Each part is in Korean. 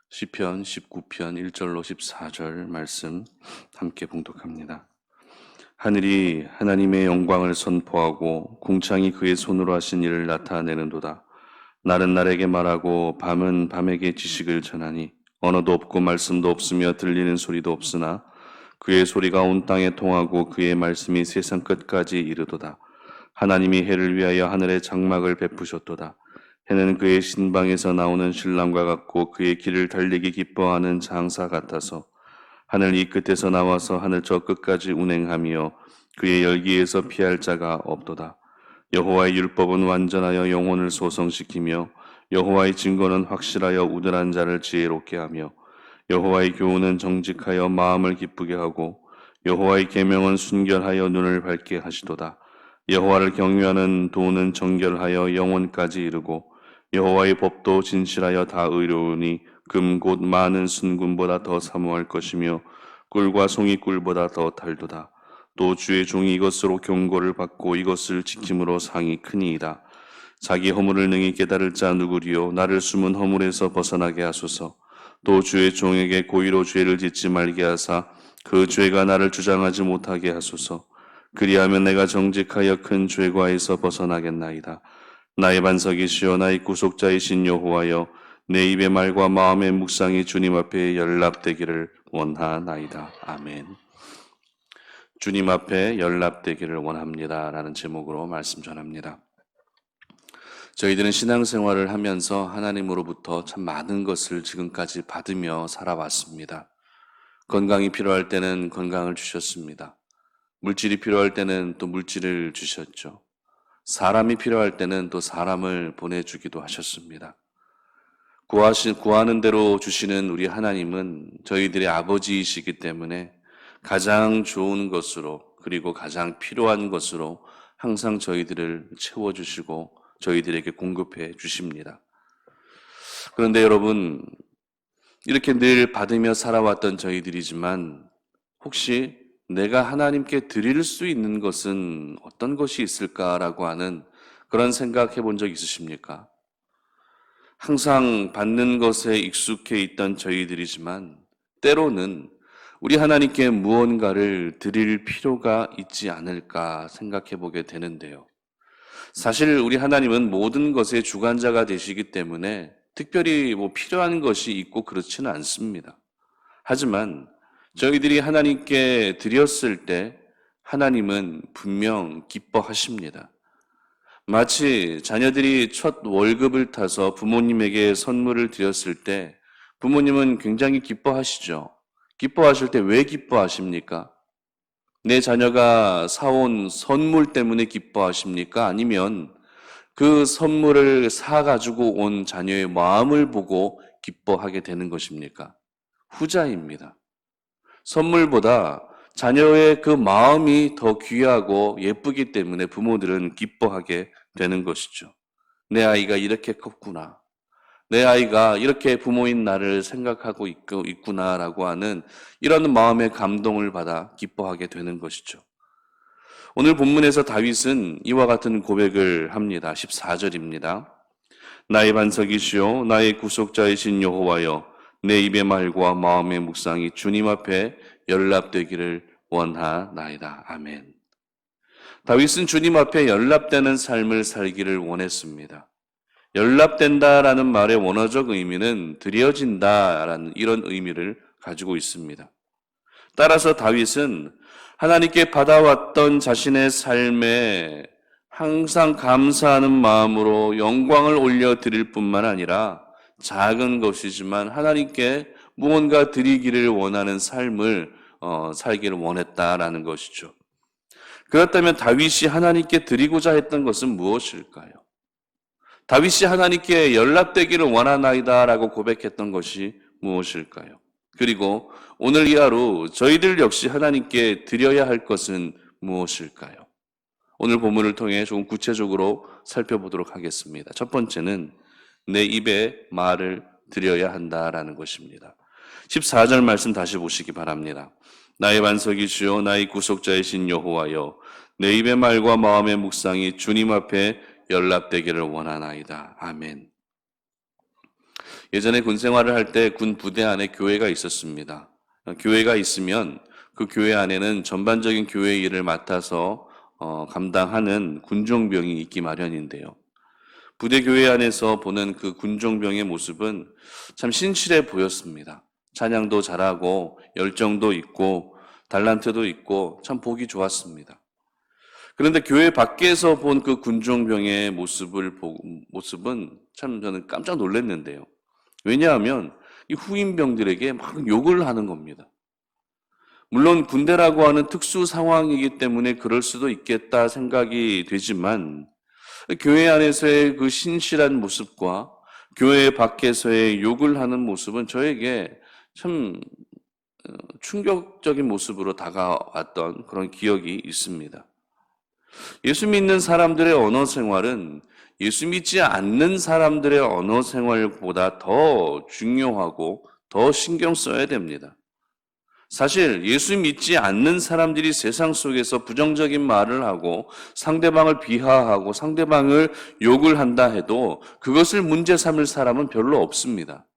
시편 19편 1절로 14절 말씀 함께 봉독합니다. 하늘이 하나님의 영광을 선포하고 궁창이 그의 손으로 하신 일을 나타내는도다. 날은 날에게 말하고 밤은 밤에게 지식을 전하니 언어도 없고 말씀도 없으며 들리는 소리도 없으나 그의 소리가 온 땅에 통하고 그의 말씀이 세상 끝까지 이르도다. 하나님이 해를 위하여 하늘에 장막을 베푸셨도다. 해는 그의 신방에서 나오는 신랑과 같고 그의 길을 달리기 기뻐하는 장사 같아서 하늘 이 끝에서 나와서 하늘 저 끝까지 운행하며 그의 열기에서 피할 자가 없도다. 여호와의 율법은 완전하여 영혼을 소성시키며 여호와의 증거는 확실하여 우둔한 자를 지혜롭게 하며 여호와의 교훈은 정직하여 마음을 기쁘게 하고 여호와의 계명은 순결하여 눈을 밝게 하시도다. 여호와를 경외하는 도는 정결하여 영혼까지 이르고 여호와의 법도 진실하여 다 의로우니 금 곧 많은 순금보다 더 사모할 것이며 꿀과 송이꿀보다 더 달도다. 또 주의 종이 이것으로 경고를 받고 이것을 지킴으로 상이 크니이다. 자기 허물을 능히 깨달을 자 누구리요? 나를 숨은 허물에서 벗어나게 하소서. 또 주의 종에게 고의로 죄를 짓지 말게 하사 그 죄가 나를 주장하지 못하게 하소서. 그리하면 내가 정직하여 큰 죄과에서 벗어나겠나이다. 나의 반석이시여 나의 구속자이신 여호와여 내 입의 말과 마음의 묵상이 주님 앞에 연락되기를 원하나이다. 아멘. 주님 앞에 연락되기를 원합니다 라는 제목으로 말씀 전합니다. 저희들은 신앙생활을 하면서 하나님으로부터 참 많은 것을 지금까지 받으며 살아왔습니다. 건강이 필요할 때는 건강을 주셨습니다. 물질이 필요할 때는 또 물질을 주셨죠. 사람이 필요할 때는 또 사람을 보내주기도 하셨습니다. 구하는 대로 주시는 우리 하나님은 저희들의 아버지이시기 때문에 가장 좋은 것으로 그리고 가장 필요한 것으로 항상 저희들을 채워주시고 저희들에게 공급해 주십니다. 그런데 여러분, 이렇게 늘 받으며 살아왔던 저희들이지만 혹시 내가 하나님께 드릴 수 있는 것은 어떤 것이 있을까라고 하는 그런 생각해 본 적 있으십니까? 항상 받는 것에 익숙해 있던 저희들이지만 때로는 우리 하나님께 무언가를 드릴 필요가 있지 않을까 생각해 보게 되는데요. 사실 우리 하나님은 모든 것의 주관자가 되시기 때문에 특별히 필요한 것이 있고 그렇지는 않습니다. 하지만 저희들이 하나님께 드렸을 때 하나님은 분명 기뻐하십니다. 마치 자녀들이 첫 월급을 타서 부모님에게 선물을 드렸을 때 부모님은 굉장히 기뻐하시죠. 기뻐하실 때 왜 기뻐하십니까? 내 자녀가 사온 선물 때문에 기뻐하십니까? 아니면 그 선물을 사가지고 온 자녀의 마음을 보고 기뻐하게 되는 것입니까? 후자입니다. 선물보다 자녀의 그 마음이 더 귀하고 예쁘기 때문에 부모들은 기뻐하게 되는 것이죠. 내 아이가 이렇게 컸구나. 내 아이가 이렇게 부모인 나를 생각하고 있구나라고 하는 이런 마음의 감동을 받아 기뻐하게 되는 것이죠. 오늘 본문에서 다윗은 이와 같은 고백을 합니다. 14절입니다. 나의 반석이시요 나의 구속자이신 여호와여 내 입의 말과 마음의 묵상이 주님 앞에 연락되기를 원하나이다. 아멘. 다윗은 주님 앞에 연락되는 삶을 살기를 원했습니다. 연락된다라는 말의 원어적 의미는 드려진다라는 이런 의미를 가지고 있습니다. 따라서 다윗은 하나님께 받아왔던 자신의 삶에 항상 감사하는 마음으로 영광을 올려드릴 뿐만 아니라 작은 것이지만 하나님께 무언가 드리기를 원하는 삶을 살기를 원했다라는 것이죠. 그렇다면 다윗이 하나님께 드리고자 했던 것은 무엇일까요? 다윗이 하나님께 연락되기를 원하나이다라고 고백했던 것이 무엇일까요? 그리고 오늘 이 하루 저희들 역시 하나님께 드려야 할 것은 무엇일까요? 오늘 본문을 통해 조금 구체적으로 살펴보도록 하겠습니다. 첫 번째는 내 입에 말을 드려야 한다라는 것입니다. 14절 말씀 다시 보시기 바랍니다. 나의 반석이시요 나의 구속자이신 여호와여 내 입의 말과 마음의 묵상이 주님 앞에 연락되기를 원하나이다. 아멘. 예전에 군 생활을 할 때 군 부대 안에 교회가 있었습니다. 교회가 있으면 그 교회 안에는 전반적인 교회 일을 맡아서 감당하는 군종병이 있기 마련인데요. 부대 교회 안에서 보는 그 군종병의 모습은 참 신실해 보였습니다. 찬양도 잘하고 열정도 있고 달란트도 있고 참 보기 좋았습니다. 그런데 교회 밖에서 본 그 군종병의 모습은 참 저는 깜짝 놀랐는데요. 왜냐하면 이 후임병들에게 막 욕을 하는 겁니다. 물론 군대라고 하는 특수 상황이기 때문에 그럴 수도 있겠다 생각이 되지만 교회 안에서의 그 신실한 모습과 교회 밖에서의 욕을 하는 모습은 저에게 참 충격적인 모습으로 다가왔던 그런 기억이 있습니다. 예수 믿는 사람들의 언어 생활은 예수 믿지 않는 사람들의 언어 생활보다 더 중요하고 더 신경 써야 됩니다. 사실 예수 믿지 않는 사람들이 세상 속에서 부정적인 말을 하고 상대방을 비하하고 상대방을 욕을 한다 해도 그것을 문제 삼을 사람은 별로 없습니다.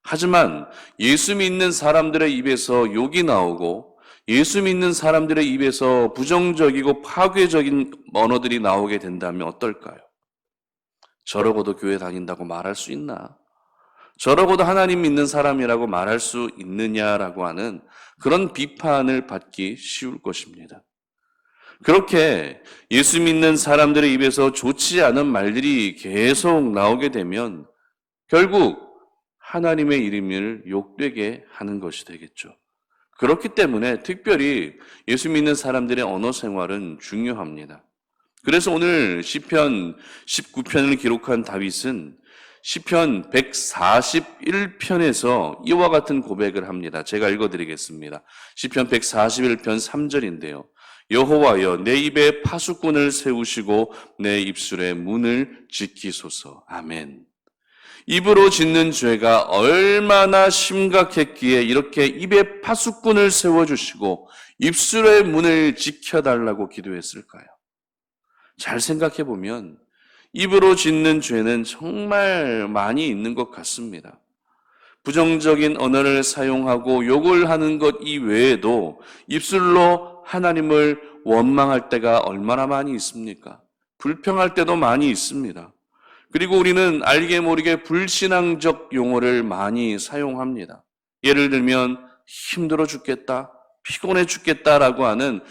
하지만 예수 믿는 사람들의 입에서 욕이 나오고 예수 믿는 사람들의 입에서 부정적이고 파괴적인 언어들이 나오게 된다면 어떨까요? 저러고도 교회 다닌다고 말할 수 있나? 저러고도 하나님 믿는 사람이라고 말할 수 있느냐라고 하는 그런 비판을 받기 쉬울 것입니다. 그렇게 예수 믿는 사람들의 입에서 좋지 않은 말들이 계속 나오게 되면 결국 하나님의 이름을 욕되게 하는 것이 되겠죠. 그렇기 때문에 특별히 예수 믿는 사람들의 언어 생활은 중요합니다. 그래서 오늘 시편 19편을 기록한 다윗은 시편 141편에서 이와 같은 고백을 합니다. 제가 읽어드리겠습니다. 시편 141편 3절인데요. 여호와여 내 입에 파수꾼을 세우시고 내 입술의 문을 지키소서. 아멘. 입으로 짓는 죄가 얼마나 심각했기에 이렇게 입에 파수꾼을 세워주시고 입술의 문을 지켜달라고 기도했을까요? 잘 생각해 보면 입으로 짓는 죄는 정말 많이 있는 것 같습니다. 부정적인 언어를 사용하고 욕을 하는 것 이외에도 입술로 하나님을 원망할 때가 얼마나 많이 있습니까? 불평할 때도 많이 있습니다. 그리고 우리는 알게 모르게 불신앙적 용어를 많이 사용합니다. 예를 들면 힘들어 죽겠다, 피곤해 죽겠다라고 하는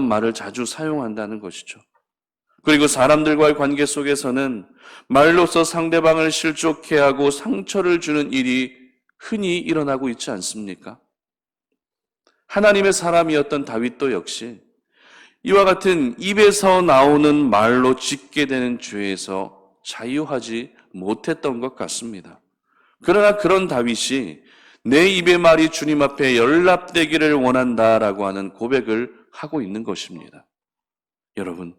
말을 자주 사용한다는 것이죠. 그리고 사람들과의 관계 속에서는 말로서 상대방을 실족해 하고 상처를 주는 일이 흔히 일어나고 있지 않습니까? 하나님의 사람이었던 다윗도 역시 이와 같은 입에서 나오는 말로 짓게 되는 죄에서 자유하지 못했던 것 같습니다. 그러나 그런 다윗이 내 입의 말이 주님 앞에 연락되기를 원한다라고 하는 고백을 하고 있는 것입니다. 여러분,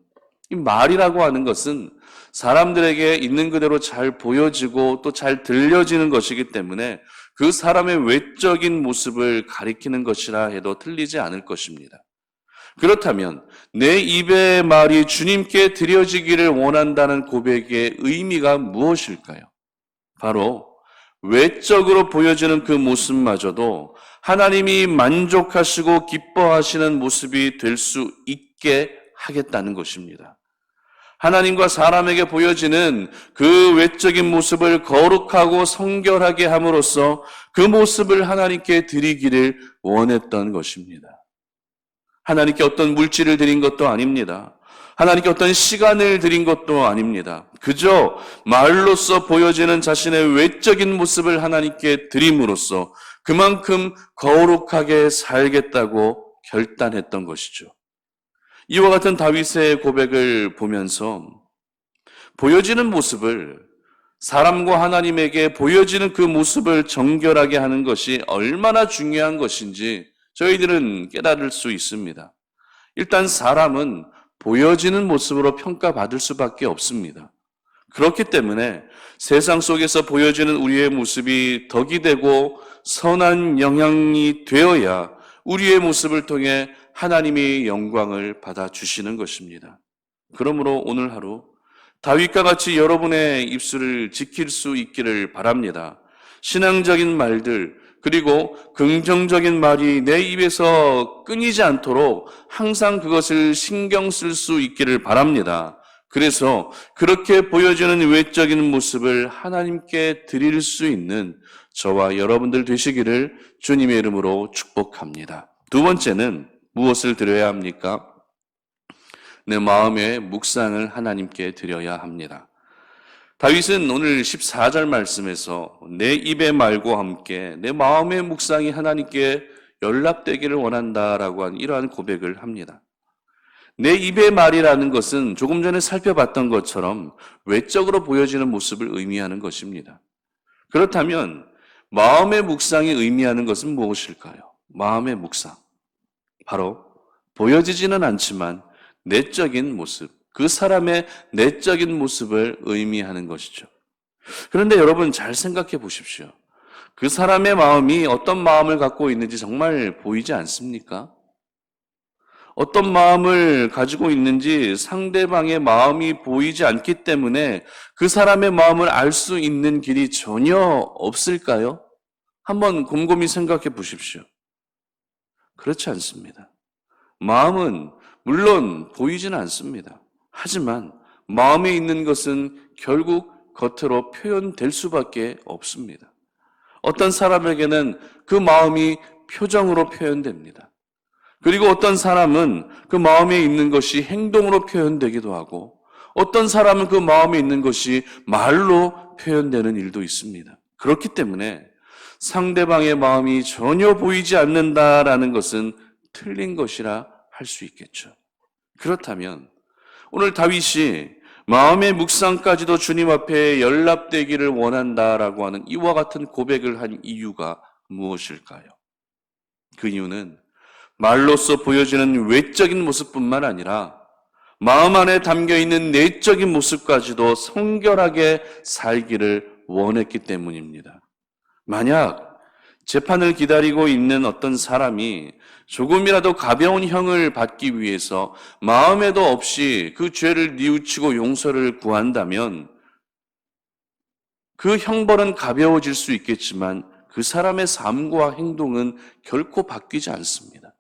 이 말이라고 하는 것은 사람들에게 있는 그대로 잘 보여지고 또 잘 들려지는 것이기 때문에 그 사람의 외적인 모습을 가리키는 것이라 해도 틀리지 않을 것입니다. 그렇다면 내 입의 말이 주님께 드려지기를 원한다는 고백의 의미가 무엇일까요? 바로 외적으로 보여지는 그 모습마저도 하나님이 만족하시고 기뻐하시는 모습이 될 수 있게 하겠다는 것입니다. 하나님과 사람에게 보여지는 그 외적인 모습을 거룩하고 성결하게 함으로써 그 모습을 하나님께 드리기를 원했던 것입니다. 하나님께 어떤 물질을 드린 것도 아닙니다. 하나님께 어떤 시간을 드린 것도 아닙니다. 그저 말로써 보여지는 자신의 외적인 모습을 하나님께 드림으로써 그만큼 거룩하게 살겠다고 결단했던 것이죠. 이와 같은 다윗의 고백을 보면서 보여지는 모습을 사람과 하나님에게 보여지는 그 모습을 정결하게 하는 것이 얼마나 중요한 것인지 저희들은 깨달을 수 있습니다. 일단 사람은 보여지는 모습으로 평가받을 수밖에 없습니다. 그렇기 때문에 세상 속에서 보여지는 우리의 모습이 덕이 되고 선한 영향이 되어야 우리의 모습을 통해 하나님의 영광을 받아주시는 것입니다. 그러므로 오늘 하루 다윗과 같이 여러분의 입술을 지킬 수 있기를 바랍니다. 신앙적인 말들, 그리고 긍정적인 말이 내 입에서 끊이지 않도록 항상 그것을 신경 쓸 수 있기를 바랍니다. 그래서 그렇게 보여지는 외적인 모습을 하나님께 드릴 수 있는 저와 여러분들 되시기를 주님의 이름으로 축복합니다. 두 번째는 무엇을 드려야 합니까? 내 마음의 묵상을 하나님께 드려야 합니다. 다윗은 오늘 14절 말씀에서 내 입의 말과 함께 내 마음의 묵상이 하나님께 연락되기를 원한다라고 하는 이러한 고백을 합니다. 내 입의 말이라는 것은 조금 전에 살펴봤던 것처럼 외적으로 보여지는 모습을 의미하는 것입니다. 그렇다면 마음의 묵상이 의미하는 것은 무엇일까요? 마음의 묵상. 바로 보여지지는 않지만 내적인 모습, 그 사람의 내적인 모습을 의미하는 것이죠. 그런데 여러분 잘 생각해 보십시오. 그 사람의 마음이 어떤 마음을 갖고 있는지 정말 보이지 않습니까? 어떤 마음을 가지고 있는지 상대방의 마음이 보이지 않기 때문에 그 사람의 마음을 알 수 있는 길이 전혀 없을까요? 한번 곰곰이 생각해 보십시오. 그렇지 않습니다. 마음은 물론 보이지는 않습니다. 하지만 마음에 있는 것은 결국 겉으로 표현될 수밖에 없습니다. 어떤 사람에게는 그 마음이 표정으로 표현됩니다. 그리고 어떤 사람은 그 마음에 있는 것이 행동으로 표현되기도 하고 어떤 사람은 그 마음에 있는 것이 말로 표현되는 일도 있습니다. 그렇기 때문에 상대방의 마음이 전혀 보이지 않는다라는 것은 틀린 것이라 할 수 있겠죠. 그렇다면 오늘 다윗이 마음의 묵상까지도 주님 앞에 연락되기를 원한다라고 하는 이와 같은 고백을 한 이유가 무엇일까요? 그 이유는 말로써 보여지는 외적인 모습뿐만 아니라 마음 안에 담겨있는 내적인 모습까지도 성결하게 살기를 원했기 때문입니다. 만약 재판을 기다리고 있는 어떤 사람이 조금이라도 가벼운 형을 받기 위해서 마음에도 없이 그 죄를 뉘우치고 용서를 구한다면 그 형벌은 가벼워질 수 있겠지만 그 사람의 삶과 행동은 결코 바뀌지 않습니다.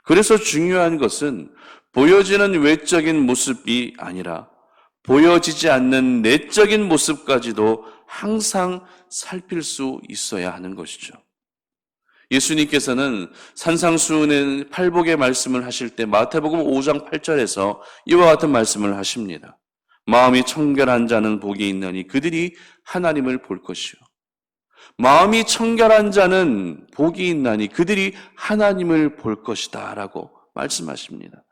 그래서 중요한 것은 보여지는 외적인 모습이 아니라 보여지지 않는 내적인 모습까지도 항상 살필 수 있어야 하는 것이죠. 예수님께서는 산상수훈의 팔복의 말씀을 하실 때 마태복음 5장 8절에서 이와 같은 말씀을 하십니다. 마음이 청결한 자는 복이 있나니 그들이 하나님을 볼 것이요. 마음이 청결한 자는 복이 있나니 그들이 하나님을 볼 것이다 라고 말씀하십니다.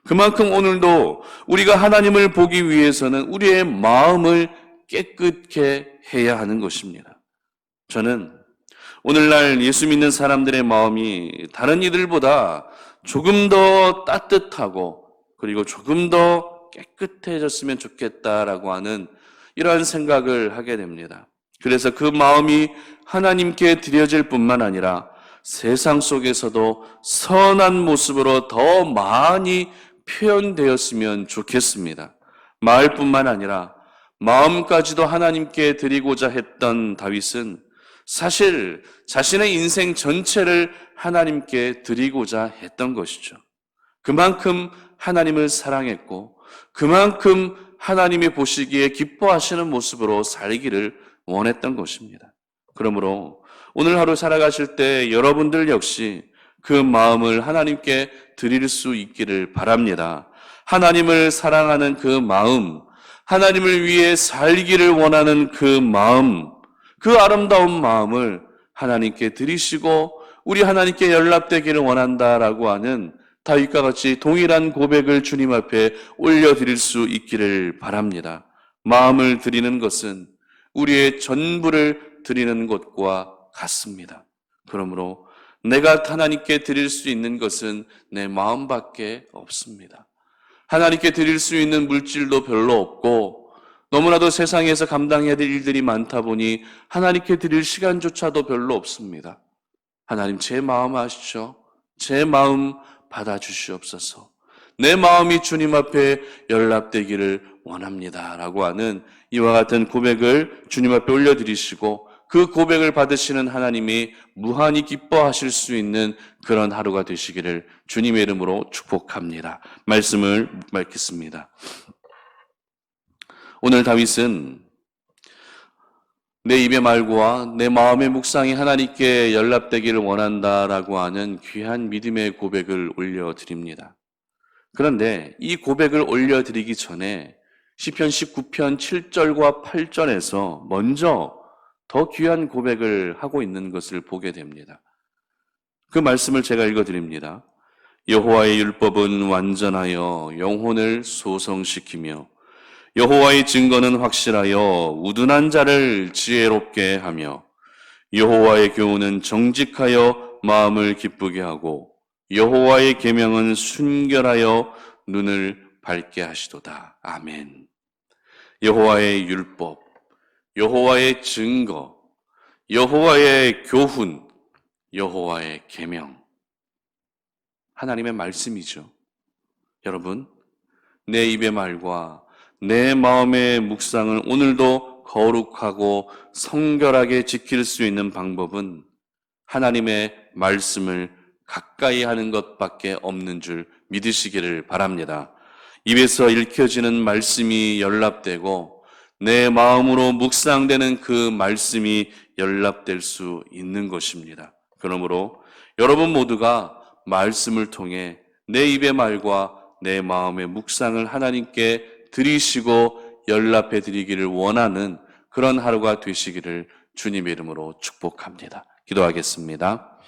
그만큼 오늘도 우리가 하나님을 보기 위해서는 우리의 마음을 깨끗게 해야 하는 것입니다. 저는 오늘날 예수 믿는 사람들의 마음이 다른 이들보다 조금 더 따뜻하고 그리고 조금 더 깨끗해졌으면 좋겠다라고 하는 이러한 생각을 하게 됩니다. 그래서 그 마음이 하나님께 드려질 뿐만 아니라 세상 속에서도 선한 모습으로 더 많이 표현되었으면 좋겠습니다. 말뿐만 아니라 마음까지도 하나님께 드리고자 했던 다윗은 사실 자신의 인생 전체를 하나님께 드리고자 했던 것이죠. 그만큼 하나님을 사랑했고 그만큼 하나님이 보시기에 기뻐하시는 모습으로 살기를 원했던 것입니다. 그러므로 오늘 하루 살아가실 때 여러분들 역시 그 마음을 하나님께 드릴 수 있기를 바랍니다. 하나님을 사랑하는 그 마음, 하나님을 위해 살기를 원하는 그 마음, 그 아름다운 마음을 하나님께 드리시고 우리 하나님께 연락되기를 원한다라고 하는 다윗과 같이 동일한 고백을 주님 앞에 올려드릴 수 있기를 바랍니다. 마음을 드리는 것은 우리의 전부를 드리는 것과 같습니다. 그러므로 내가 하나님께 드릴 수 있는 것은 내 마음밖에 없습니다. 하나님께 드릴 수 있는 물질도 별로 없고 너무나도 세상에서 감당해야 될 일들이 많다 보니 하나님께 드릴 시간조차도 별로 없습니다. 하나님 제 마음 아시죠? 제 마음 받아주시옵소서. 내 마음이 주님 앞에 연락되기를 원합니다 라고 하는 이와 같은 고백을 주님 앞에 올려드리시고 그 고백을 받으시는 하나님이 무한히 기뻐하실 수 있는 그런 하루가 되시기를 주님의 이름으로 축복합니다. 말씀을 맺겠습니다. 오늘 다윗은 내 입의 말과 내 마음의 묵상이 하나님께 연락되기를 원한다라고 하는 귀한 믿음의 고백을 올려드립니다. 그런데 이 고백을 올려드리기 전에 시편 19편 7절과 8절에서 먼저 더 귀한 고백을 하고 있는 것을 보게 됩니다. 그 말씀을 제가 읽어드립니다. 여호와의 율법은 완전하여 영혼을 소성시키며 여호와의 증거는 확실하여 우둔한 자를 지혜롭게 하며 여호와의 교훈은 정직하여 마음을 기쁘게 하고 여호와의 계명은 순결하여 눈을 밝게 하시도다. 아멘. 여호와의 율법, 여호와의 증거, 여호와의 교훈, 여호와의 계명. 하나님의 말씀이죠. 여러분, 내 입의 말과 내 마음의 묵상을 오늘도 거룩하고 성결하게 지킬 수 있는 방법은 하나님의 말씀을 가까이 하는 것밖에 없는 줄 믿으시기를 바랍니다. 입에서 읽혀지는 말씀이 연락되고 내 마음으로 묵상되는 그 말씀이 연락될 수 있는 것입니다. 그러므로 여러분 모두가 말씀을 통해 내 입의 말과 내 마음의 묵상을 하나님께 드리시고 연락해 드리기를 원하는 그런 하루가 되시기를 주님의 이름으로 축복합니다. 기도하겠습니다.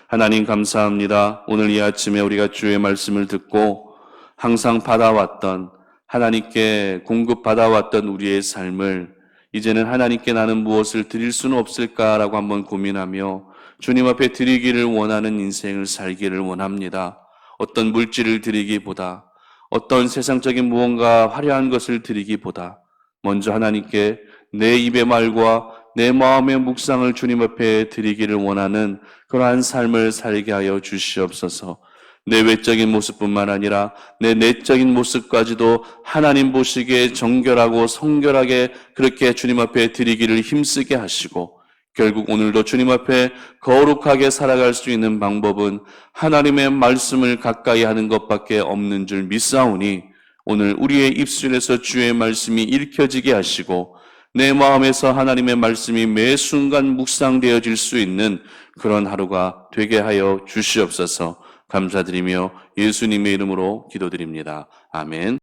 하나님 감사합니다. 오늘 이 아침에 우리가 주의 말씀을 듣고 항상 받아왔던 하나님께 공급받아왔던 우리의 삶을 이제는 하나님께 나는 무엇을 드릴 수는 없을까라고 한번 고민하며 주님 앞에 드리기를 원하는 인생을 살기를 원합니다. 어떤 물질을 드리기보다 어떤 세상적인 무언가 화려한 것을 드리기보다 먼저 하나님께 내 입의 말과 내 마음의 묵상을 주님 앞에 드리기를 원하는 그러한 삶을 살게 하여 주시옵소서. 내 외적인 모습뿐만 아니라 내 내적인 모습까지도 하나님 보시기에 정결하고 성결하게 그렇게 주님 앞에 드리기를 힘쓰게 하시고 결국 오늘도 주님 앞에 거룩하게 살아갈 수 있는 방법은 하나님의 말씀을 가까이 하는 것밖에 없는 줄 믿사오니 오늘 우리의 입술에서 주의 말씀이 읽혀지게 하시고 내 마음에서 하나님의 말씀이 매 순간 묵상되어질 수 있는 그런 하루가 되게 하여 주시옵소서. 감사드리며 예수님의 이름으로 기도드립니다. 아멘.